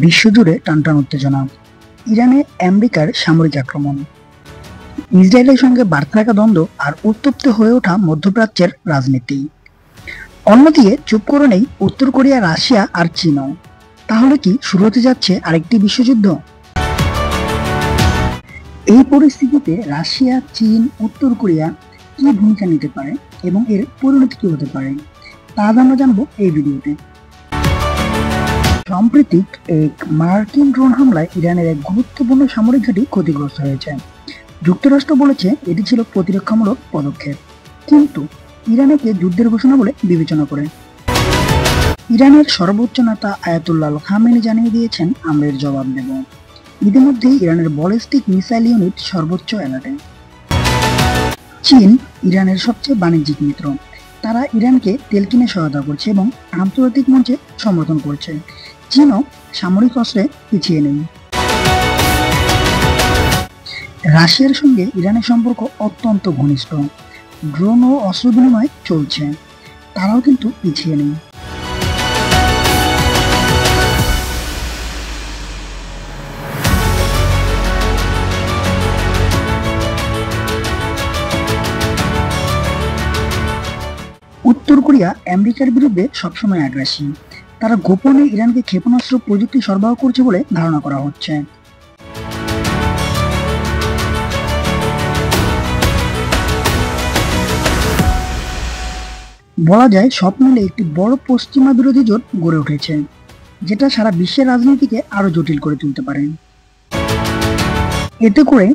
বিশ্বজুড়ে টানটান উত্তেজনা। ইরানে আমেরিকার সামরিক আক্রমণ, ইসরায়েলের সঙ্গে বাড়তে থাকা দ্বন্দ্ব আর উত্তপ্ত হয়ে ওঠা মধ্যপ্রাচ্যের রাজনীতি। অন্যদিকে চুপ করে নেই উত্তর কোরিয়া, রাশিয়া আর চীনও। তাহলে কি শুরু হতে যাচ্ছে আরেকটি বিশ্বযুদ্ধ? এই পরিস্থিতিতে রাশিয়া, চীন, উত্তর কোরিয়া কি ভূমিকা নিতে পারে এবং এর পরিণতি কি হতে পারে তা আমরা জানবো এই ভিডিওতে। সম্প্রতি এক মার্কিন ড্রোন হামলায় ইরানের এক গুরুত্বপূর্ণ সামরিক ঘাঁটি ক্ষতিগ্রস্ত হয়েছে। যুক্তরাষ্ট্র বলেছে এটি ছিল প্রতিরক্ষামূলক পদক্ষেপ, কিন্তু ইরান একে যুদ্ধের ঘোষণা বলে বিবেচনা করে। ইরানের সর্বোচ্চ নেতা আয়াতুল্লাহ খামেনি জানিয়ে দিয়েছেন, আমরা এর জবাব দেব। ইতিমধ্যে ইরানের ব্যালিস্টিক মিসাইল ইউনিট সর্বোচ্চ অ্যালার্টে। চীন ইরানের সবচেয়ে বাণিজ্যিক মিত্র। তারা ইরানকে তেল কিনে সহায়তা করছে এবং আন্তর্জাতিক মঞ্চে সমর্থন করছে। চীনও সামরিক অস্ত্রে পিছিয়ে নেই। রাশিয়ার সঙ্গে ইরানের সম্পর্ক অত্যন্ত ঘনিষ্ঠ। ড্রোন ও অস্ত্র বিনিময় চলছে, তারাও কিন্তু পিছিয়ে নেই। উত্তর কোরিয়া আমেরিকার বিরুদ্ধে সবসময় আগ্রাসী। তারা গোপনে ইরানকে ক্ষেপণাস্ত্র প্রযুক্তি সরবরাহ করছে বলে ধারণা করা হচ্ছে। বলা যায় সব মিলে একটি বড় পশ্চিমা বিরোধী জোট গড়ে উঠেছে, যেটা সারা বিশ্বের রাজনীতিকে আরো জটিল করে তুলতে পারে। এতে করে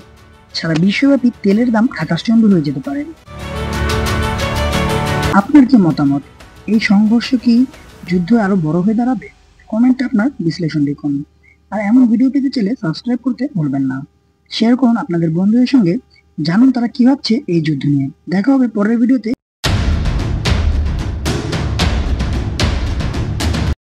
সারা বিশ্বব্যাপী তেলের দাম আকাশচুম্বী হয়ে যেতে পারে। আপনার কি মতামত? এই সংঘর্ষ কি যুদ্ধ আরো বড় হয়ে দাঁড়াবে? কমেন্টে আপনার বিশ্লেষণ লিখুন। আর এমন ভিডিও পেতে চাইলে সাবস্ক্রাইব করতে ভুলবেন না। শেয়ার করুন আপনাদের বন্ধুদের সঙ্গে, জানুন তারা কি ভাবছে এই যুদ্ধ নিয়ে। দেখা হবে পরের ভিডিওতে।